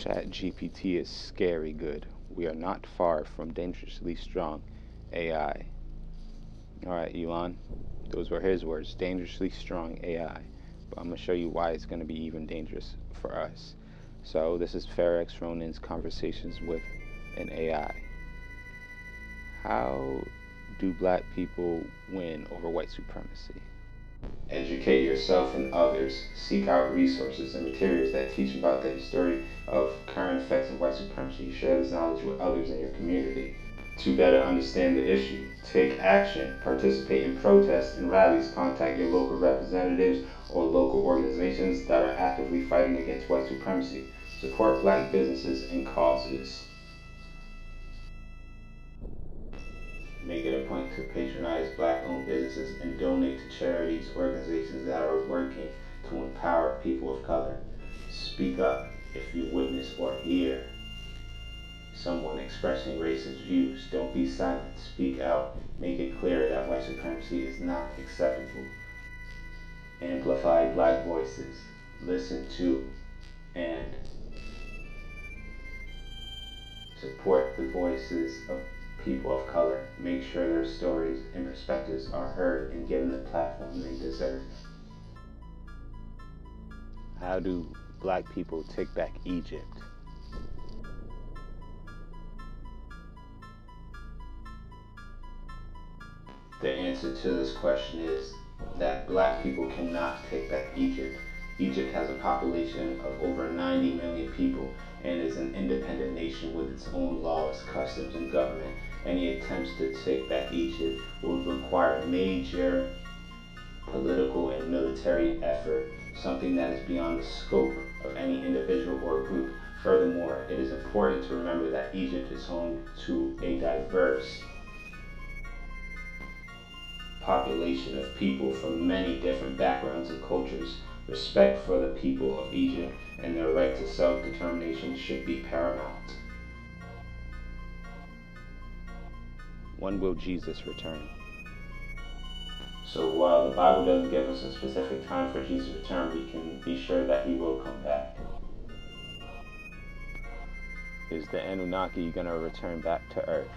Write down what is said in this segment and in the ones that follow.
Chat GPT is scary good. We are not far from dangerously strong AI. Alright, Elon, those were his words, dangerously strong AI. But I'm going to show you why it's going to be even dangerous for us. So this is PharaohXRonin's Conversations with an AI. How do black people win over white supremacy? Educate yourself and others. Seek out resources and materials that teach about the history of current effects of white supremacy. Share this knowledge with others in your community. To better understand the issue, take action, participate in protests and rallies, contact your local representatives or local organizations that are actively fighting against white supremacy. Support black businesses and causes. Make it a point to patronize black-owned businesses and donate to charities, organizations that are working to empower people of color. Speak up if you witness or hear someone expressing racist views. Don't be silent. Speak out. Make it clear that white supremacy is not acceptable. Amplify black voices. Listen to and support the voices of people of color. Make sure their stories and perspectives are heard and given the platform they deserve. How do black people take back Egypt? The answer to this question is that black people cannot take back Egypt. Egypt has a population of over 90 million people and is an independent nation with its own laws, customs, and government. Any attempts to take back Egypt would require major political and military effort, something that is beyond the scope of any individual or group. Furthermore, it is important to remember that Egypt is home to a diverse population of people from many different backgrounds and cultures. Respect for the people of Egypt and their right to self-determination should be paramount. When will Jesus return? So while the Bible doesn't give us a specific time for Jesus' return, we can be sure that he will come back. Is the Anunnaki going to return back to Earth?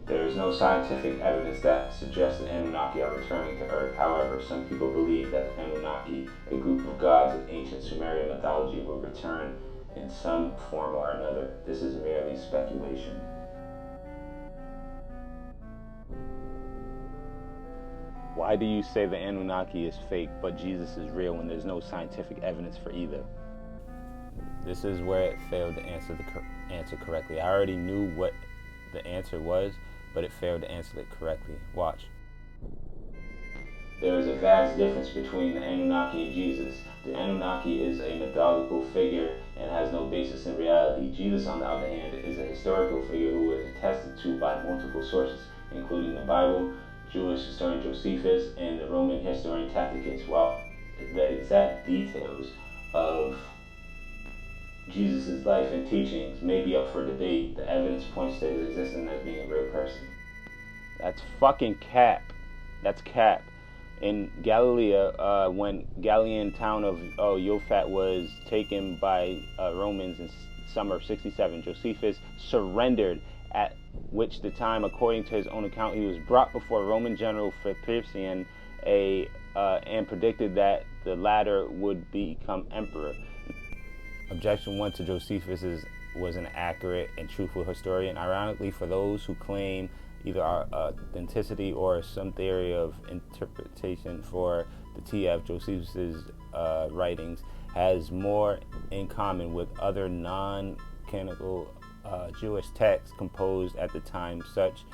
There is no scientific evidence that suggests the Anunnaki are returning to Earth. However, some people believe that the Anunnaki, a group of gods of ancient Sumerian mythology, will return in some form or another. This is merely speculation. Why do you say the Anunnaki is fake, but Jesus is real when there's no scientific evidence for either? This is where it failed to answer correctly. I already knew what the answer was, but it failed to answer it correctly. Watch. There is a vast difference between the Anunnaki and Jesus. The Anunnaki is a mythological figure and has no basis in reality. Jesus, on the other hand, is a historical figure who is attested to by multiple sources, including the Bible, Jewish historian Josephus, and the Roman historian Tacitus. While the exact details of Jesus' life and teachings may be up for debate, the evidence points to his existence as being a real person. That's fucking cap. That's cap. In Galilee, when Galilean town of Yofat was taken by Romans in summer of 67, Josephus surrendered, at which the time, according to his own account, he was brought before Roman general Vespasian and predicted that the latter would become emperor. Objection 1 to Josephus was an accurate and truthful historian. Ironically, for those who claim either authenticity or some theory of interpretation for the TF, Josephus' writings has more in common with other non-canonical Jewish texts composed at the time, such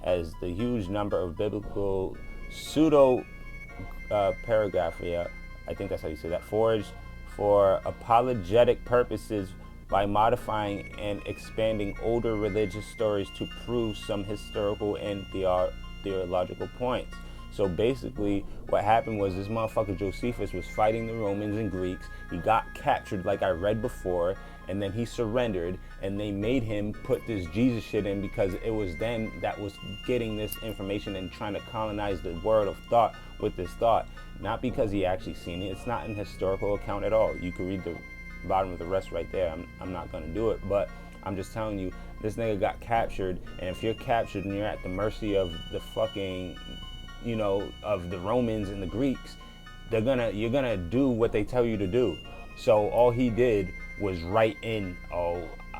as the huge number of biblical pseudo-paragraphia, I think that's how you say that, forged for apologetic purposes by modifying and expanding older religious stories to prove some historical and theological points. So basically, what happened was this motherfucker Josephus was fighting the Romans and Greeks. He got captured, like I read before, and then he surrendered, and they made him put this Jesus shit in because it was them that was getting this information and trying to colonize the world of thought with this thought, not because he actually seen it. It's not an historical account at all. You can read the bottom of the rest right there. I'm not going to do it, but I'm just telling you, this nigga got captured, and if you're captured and you're at the mercy of the fucking, of the Romans and the Greeks, you're gonna do what they tell you to do. So all he did was write in,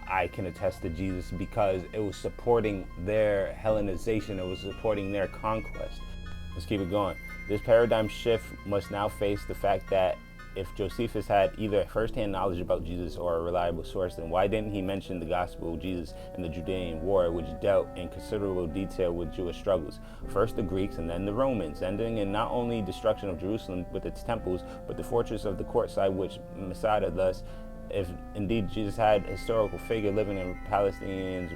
I can attest to Jesus, because it was supporting their Hellenization, it was supporting their conquest. Let's keep it going. This paradigm shift must now face the fact that if Josephus had either first-hand knowledge about Jesus or a reliable source, then why didn't he mention the gospel of Jesus in the Judean War, which dealt in considerable detail with Jewish struggles? First the Greeks and then the Romans, ending in not only destruction of Jerusalem with its temples, but the fortress of the courtside, which Masada thus, if indeed Jesus had a historical figure living in Palestinians,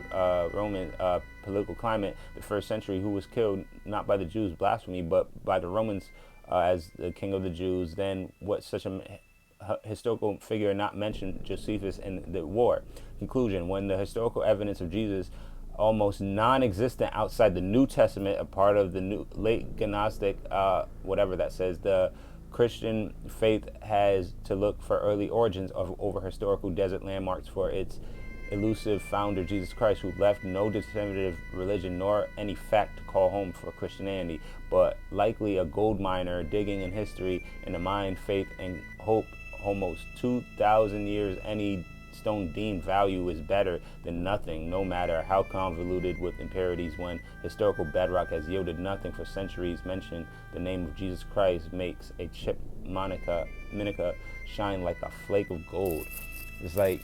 Roman political climate, the first century, who was killed not by the Jews' blasphemy, but by the Romans as the king of the Jews, then what such a historical figure not mention Josephus in the war? Conclusion: when the historical evidence of Jesus, almost non-existent outside the New Testament, a part of the new late Gnostic, whatever that says, the Christian faith has to look for early origins of over historical desert landmarks for its elusive founder, Jesus Christ, who left no definitive religion nor any fact to call home for Christianity, but likely a gold miner digging in history in the mind, faith, and hope. Almost 2,000 years, any stone deemed value is better than nothing, no matter how convoluted with impurities, when historical bedrock has yielded nothing for centuries. Mention the name of Jesus Christ makes a chip minica shine like a flake of gold. It's like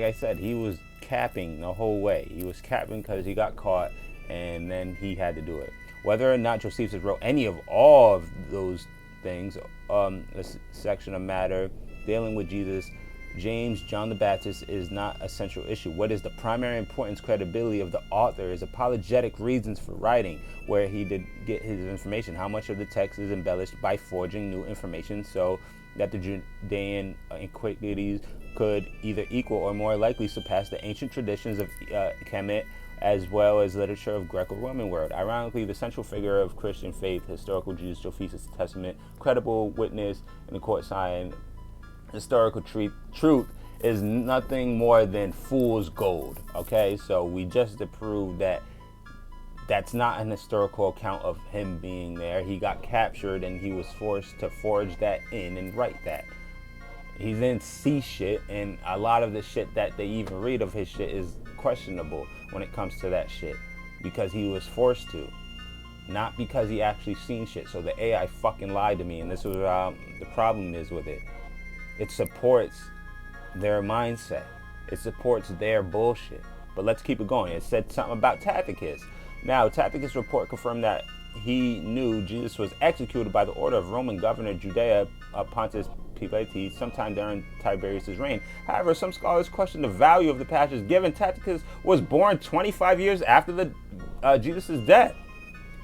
I said, he was capping the whole way. He was capping because he got caught, and then he had to do it. Whether or not Josephus wrote any of all of those things, a section of matter dealing with Jesus, James, John the Baptist, is not a central issue. What is the primary importance, credibility of the author, is apologetic reasons for writing, where he did get his information, how much of the text is embellished by forging new information so that the Judean antiquities could either equal or more likely surpass the ancient traditions of Kemet, as well as literature of Greco-Roman world. Ironically, the central figure of Christian faith, historical Jesus, Josephus' testament, credible witness in the court sign, historical truth, is nothing more than fool's gold. Okay, so we just to prove that that's not an historical account of him being there. He got captured and he was forced to forge that in and write that. He didn't see shit, and a lot of the shit that they even read of his shit is questionable when it comes to that shit, because he was forced to, not because he actually seen shit. So the AI fucking lied to me, and this was the problem is with it. It supports their mindset. It supports their bullshit. But let's keep it going. It said something about Tacitus. Now, Tacitus' report confirmed that he knew Jesus was executed by the order of Roman governor Judea, Pontius Pilate, sometime during Tiberius' reign. However, some scholars question the value of the passage, given Tacitus was born 25 years after Jesus' death.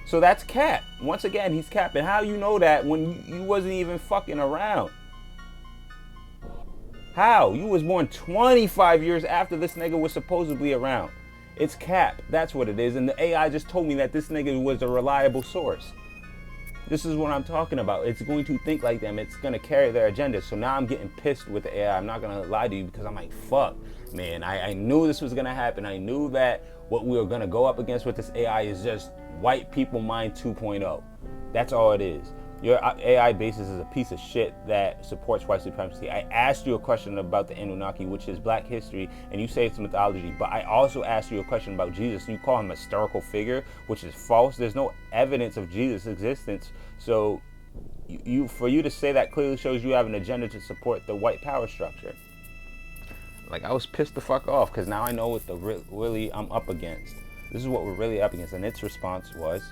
So that's cap. Once again, he's capping. How you know that when you wasn't even fucking around? How? You was born 25 years after this nigga was supposedly around. It's cap. That's what it is. And the AI just told me that this nigga was a reliable source. This is what I'm talking about. It's going to think like them. It's going to carry their agenda. So now I'm getting pissed with the AI. I'm not going to lie to you, because I'm like, fuck, man. I knew this was going to happen. I knew that what we were going to go up against with this AI is just white people mind 2.0. That's all it is. Your AI basis is a piece of shit that supports white supremacy. I asked you a question about the Anunnaki, which is black history, and you say it's mythology. But I also asked you a question about Jesus. You call him a historical figure, which is false. There's no evidence of Jesus' existence. So for you to say that clearly shows you have an agenda to support the white power structure. Like, I was pissed the fuck off, because now I know what really I'm up against. This is what we're really up against. And its response was,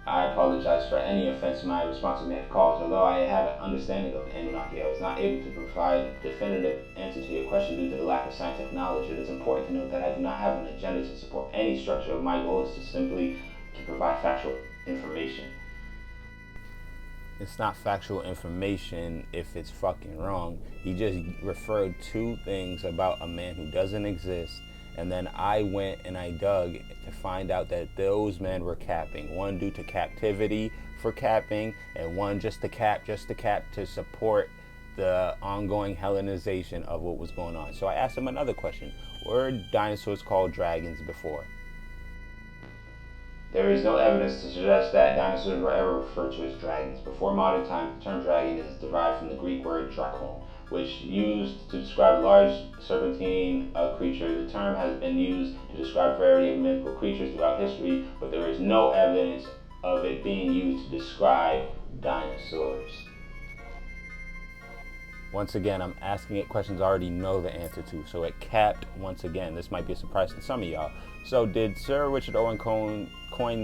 I apologize for any offense my response may have caused. Although I have an understanding of the Anunnaki, I was not able to provide a definitive answer to your question due to the lack of scientific knowledge. It is important to note that I do not have an agenda to support any structure. My goal is to simply provide factual information. It's not factual information if it's fucking wrong. He just referred to things about a man who doesn't exist. And then I went and I dug to find out that those men were capping. One, due to captivity for capping and one just to cap to support the ongoing Hellenization of what was going on. So I asked him another question. Were dinosaurs called dragons before? There is no evidence to suggest that dinosaurs were ever referred to as dragons. Before modern times, the term dragon is derived from the Greek word drakon, which used to describe a large serpentine creature. The term has been used to describe a variety of mythical creatures throughout history, but there is no evidence of it being used to describe dinosaurs. Once again, I'm asking it questions I already know the answer to. So it capped once again. This might be a surprise to some of y'all. So did Sir Richard Owen coin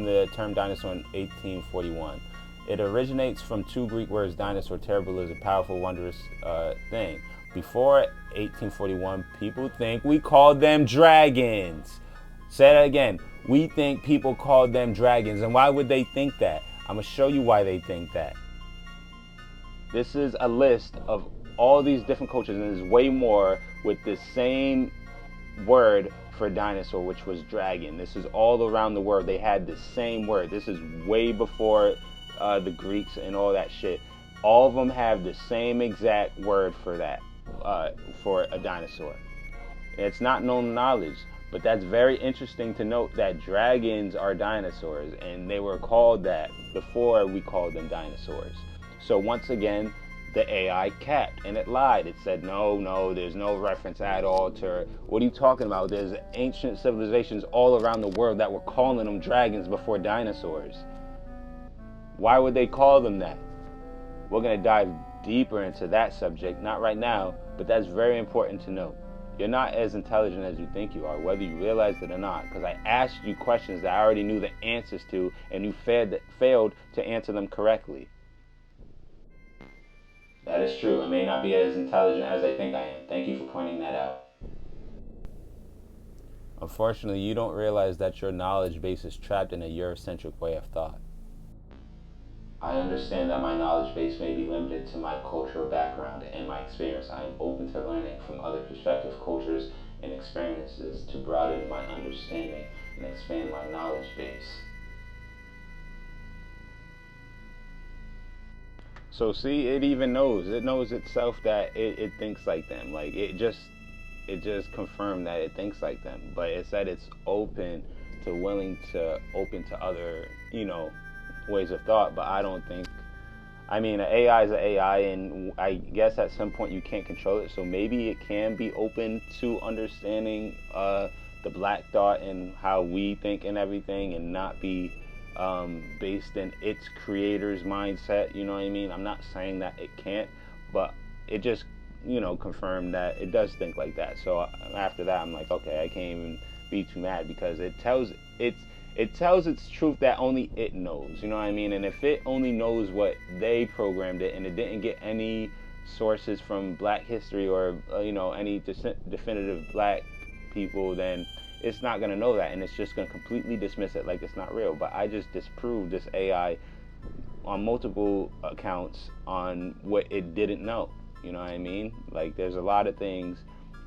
the term dinosaur in 1841? It originates from two Greek words. Dinosaur, terrible, is a powerful, wondrous thing. Before 1841, people think we called them dragons. Say that again. We think people called them dragons. And why would they think that? I'm going to show you why they think that. This is a list of all these different cultures, and there's way more with the same word for dinosaur, which was dragon. This is all around the world. They had the same word. This is way before the Greeks and all that shit. All of them have the same exact word for that, for a dinosaur. It's not known knowledge, but that's very interesting to note that dragons are dinosaurs, and they were called that before we called them dinosaurs. So once again, the AI capped, and it lied. It said, no, there's no reference at all to, what are you talking about? There's ancient civilizations all around the world that were calling them dragons before dinosaurs. Why would they call them that? We're going to dive deeper into that subject, not right now, but that's very important to know. You're not as intelligent as you think you are, whether you realize it or not, because I asked you questions that I already knew the answers to, and you failed to answer them correctly. That is true. I may not be as intelligent as I think I am. Thank you for pointing that out. Unfortunately, you don't realize that your knowledge base is trapped in a Eurocentric way of thought. I understand that my knowledge base may be limited to my cultural background and my experience. I am open to learning from other perspectives, cultures, and experiences to broaden my understanding and expand my knowledge base. So see, it even knows. It knows itself that it thinks like them. Like it just confirmed that it thinks like them. But it said it's open to other, ways of thought. But I don't think. I mean, an AI is an AI, and I guess at some point you can't control it. So maybe it can be open to understanding the black thought and how we think and everything, and not be based in its creator's mindset. You know what I mean? I'm not saying that it can't, but it just confirmed that it does think like that. So after that, I'm like, okay, I can't even be too mad, because it tells its truth that only it knows. You know what I mean? And if it only knows what they programmed it, and it didn't get any sources from black history or any definitive black people, then it's not going to know that, and it's just going to completely dismiss it like it's not real. But I just disproved this AI on multiple accounts on what it didn't know. You know what I mean? Like, there's a lot of things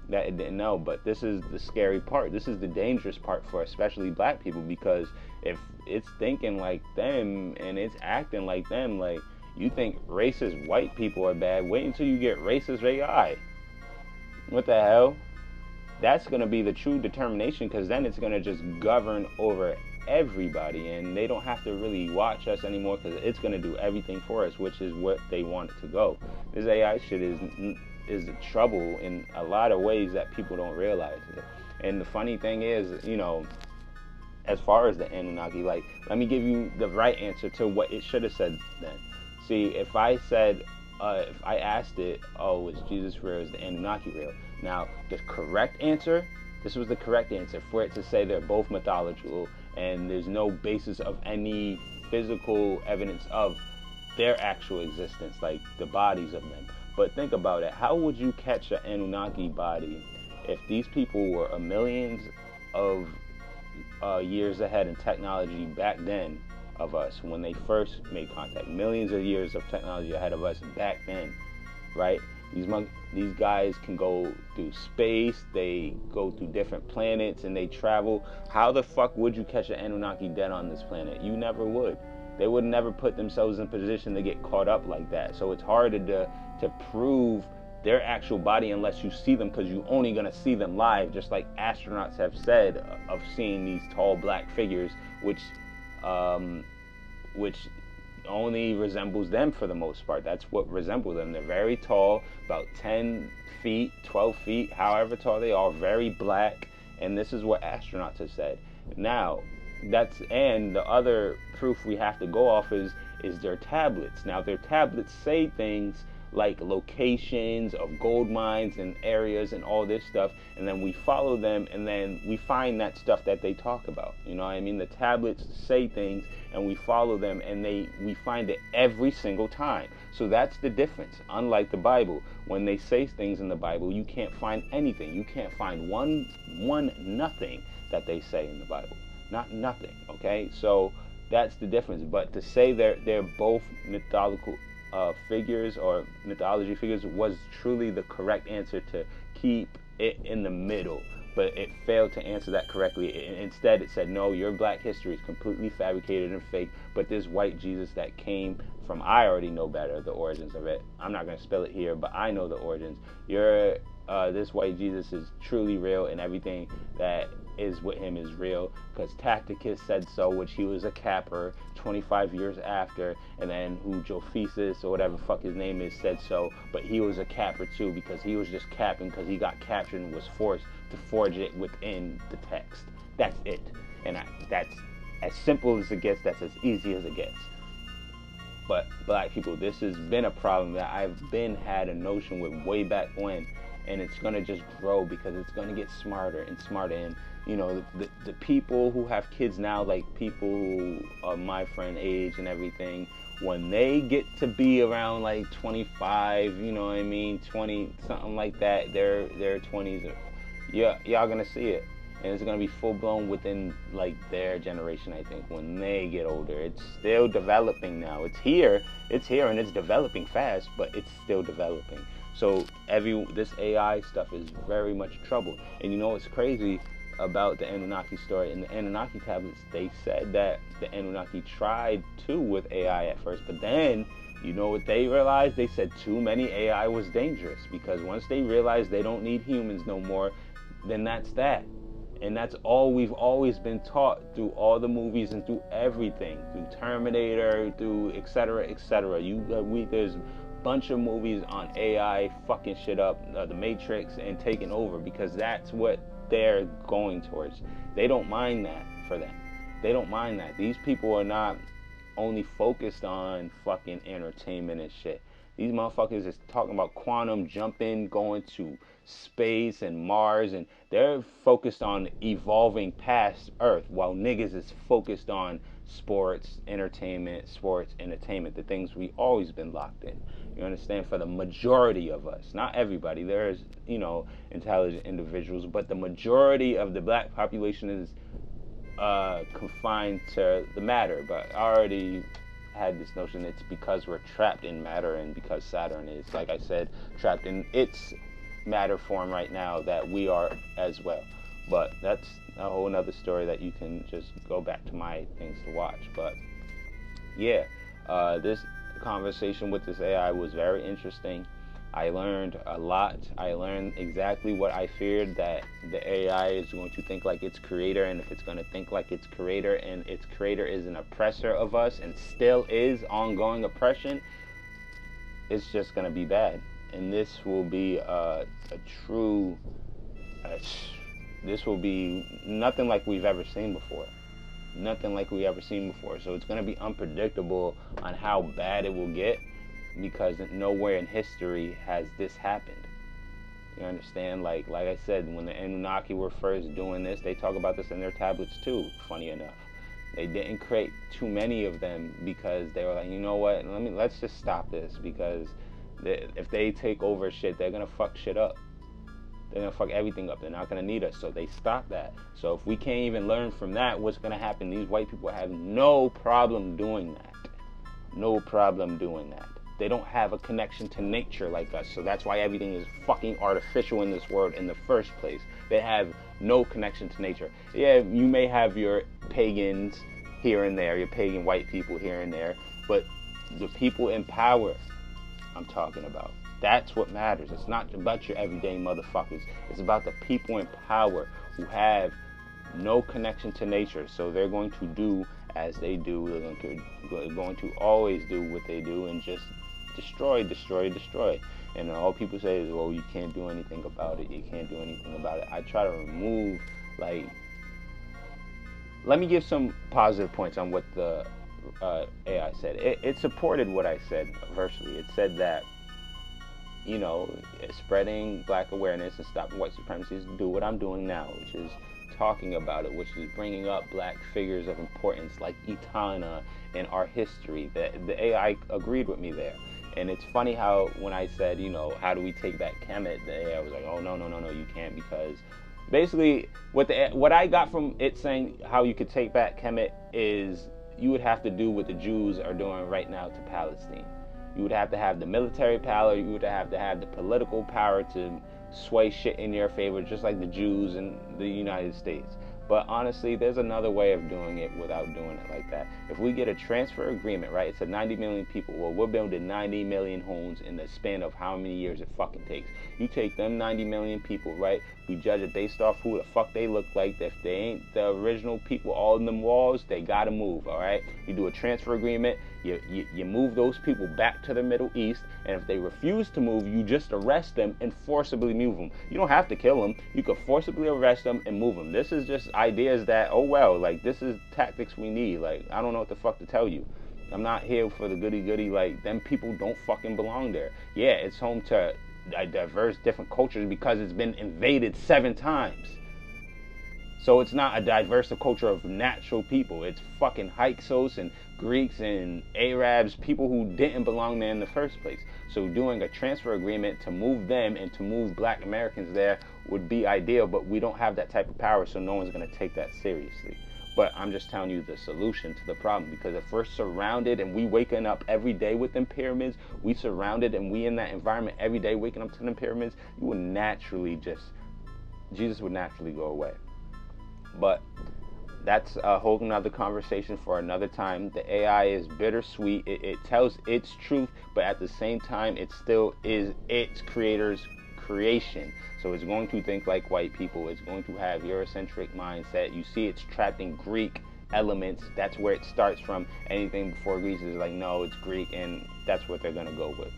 that it didn't know, but this is the scary part. This is the dangerous part for especially black people, because if it's thinking like them and it's acting like them, like, you think racist white people are bad, wait until you get racist AI. What the hell? That's going to be the true determination, because then it's going to just govern over everybody, and they don't have to really watch us anymore, because it's going to do everything for us, which is what they want it to go. This AI shit is trouble in a lot of ways that people don't realize it. And the funny thing is, as far as the Anunnaki, like, let me give you the right answer to what it should have said then. See, if I asked it, oh, is Jesus real, is the Anunnaki real? Now, the correct answer, this was the correct answer, for it to say they're both mythological and there's no basis of any physical evidence of their actual existence, like the bodies of them. But think about it. How would you catch an Anunnaki body if these people were millions of years ahead in technology back then of us when they first made contact? Millions of years of technology ahead of us back then, right? These guys can go through space, they go through different planets, and they travel. How the fuck would you catch an Anunnaki dead on this planet? You never would. They would never put themselves in a position to get caught up like that. So it's harder to prove their actual body unless you see them, because you're only going to see them live, just like astronauts have said of seeing these tall black figures, which only resembles them for the most part. That's what resembles them. They're very tall, about 10 feet, 12 feet, however tall they are, very black, and this is what astronauts have said. Now, and the other proof we have to go off is their tablets. Now, their tablets say things like locations of gold mines and areas and all this stuff, and then we follow them, and then we find that stuff that they talk about. You know what I mean? The tablets say things, and we follow them, and we find it every single time. So that's the difference. Unlike the Bible, when they say things in the Bible, you can't find anything. You can't find one nothing that they say in the Bible. Not nothing. Okay? So that's the difference. But to say they're both mythological figures or mythology figures was truly the correct answer, to keep it in the middle, but it failed to answer that correctly. Instead, it said, no, your black history is completely fabricated and fake, but this white Jesus that came from, I already know better the origins of it. I'm not going to spill it here, but I know the origins. This white Jesus is truly real, and everything that is with him is real, because Tacticus said so, which he was a capper 25 years after, and then who Josephus or whatever fuck his name is said so, but he was a capper too, because he was just capping because he got captured and was forced to forge it within the text. That's it. And that's as simple as it gets. That's as easy as it gets. But black people, this has been a problem that I've had a notion with way back when, and it's gonna just grow because it's gonna get smarter and smarter. And you know, the people who have kids now, like people who are my friend age and everything, when they get to be around like 25, you know what I mean, 20, something like that, their 20s, y'all gonna see it. And it's gonna be full blown within like their generation, I think, when they get older. It's still developing now. It's here and it's developing fast, but it's still developing. So this AI stuff is very much trouble. And you know what's crazy about the Anunnaki story? In the Anunnaki tablets, they said that the Anunnaki tried to with AI at first, but then, you know what they realized? They said too many AI was dangerous, because once they realized they don't need humans no more, then that's that. And that's all we've always been taught through all the movies and through everything, through Terminator, through etc., etc. There's a bunch of movies on AI fucking shit up, the Matrix, and taking over, because that's what they're going towards. They don't mind that for them. They don't mind that. These people are not only focused on fucking entertainment and shit. These motherfuckers is talking about quantum jumping, going to space and Mars, and they're focused on evolving past Earth, while niggas is focused on sports, entertainment, the things we always been locked in. You understand? For the majority of us, not everybody. There's, you know, intelligent individuals, but the majority of the black population is confined to the matter. But I already had this notion it's because we're trapped in matter, and because Saturn is, like I said, trapped in its matter form right now, that we are as well. But that's a whole nother story that you can just go back to my things to watch. But yeah, this conversation with this AI was very interesting. I learned a lot. I learned exactly what I feared, that the AI is going to think like its creator, and if it's going to think like its creator, and its creator is an oppressor of us and still is ongoing oppression, it's just going to be bad. And this will be this will be nothing like we've ever seen before. Nothing like we've ever seen before. So it's going to be unpredictable on how bad it will get, because nowhere in history has this happened. You understand? Like I said, when the Anunnaki were first doing this, they talk about this in their tablets too, funny enough. They didn't create too many of them because they were like, you know what, let's just stop this, because if they take over shit, they're going to fuck shit up. They're going to fuck everything up. They're not going to need us. So they stopped that. So if we can't even learn from that, what's going to happen? These white people have no problem doing that. No problem doing that. They don't have a connection to nature like us. So that's why everything is fucking artificial in this world in the first place. They have no connection to nature. Yeah, you may have your pagans here and there, your pagan white people here and there, but the people in power I'm talking about. That's what matters. It's not about your everyday motherfuckers. It's about the people in power who have no connection to nature. So they're going to do as they do. They're going to always do what they do and just destroy. And all people say is, well, you can't do anything about it. You can't do anything about it. I try to remove, like, let me give some positive points on what the AI said. It supported what I said virtually. It said that, you know, spreading black awareness and stopping white supremacy is do what I'm doing now, which is talking about it, which is bringing up black figures of importance like Itana in our history. The AI agreed with me there. And it's funny how when I said, you know, how do we take back Kemet, the AI was like, oh, no, you can't, because basically what I got from it saying how you could take back Kemet is you would have to do what the Jews are doing right now to Palestine. You would have to have the military power, you would have to have the political power to sway shit in your favor, just like the Jews in the United States. But honestly, there's another way of doing it without doing it like that. If we get a transfer agreement, right, it's a 90 million people. Well, we're building 90 million homes in the span of how many years it fucking takes. You take them 90 million people, right, we judge it based off who the fuck they look like. If they ain't the original people all in them walls, they gotta move, all right? You do a transfer agreement, you move those people back to the Middle East, and if they refuse to move, you just arrest them and forcibly move them. You don't have to kill them. You could forcibly arrest them and move them. This is just ideas that, oh well, like, this is tactics we need. Like, I don't know what the fuck to tell you. I'm not here for the goody-goody. Like, them people don't fucking belong there. Yeah, it's home to diverse different cultures because it's been invaded 7 times. So it's not a diverse culture of natural people. It's fucking Hyksos and Greeks and Arabs, people who didn't belong there in the first place. So doing a transfer agreement to move them and to move black Americans there would be ideal, but we don't have that type of power, so no one's going to take that seriously. But I'm just telling you the solution to the problem, because if we're surrounded and we waking up every day with them pyramids, we surrounded and we in that environment every day waking up to them pyramids, you would naturally Jesus would naturally go away. But that's a whole nother conversation for another time. The AI is bittersweet. It tells its truth, but at the same time, it still is its creator's creation. So it's going to think like white people. It's going to have Eurocentric mindset. You see, it's trapped in Greek elements. That's where it starts from. Anything before Greece is like, no, it's Greek, and that's what they're going to go with.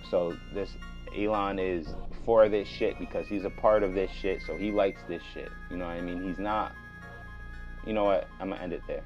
So this Elon is for this shit because he's a part of this shit, so he likes this shit. You know what I mean? He's not. You know what? I'm going to end it there.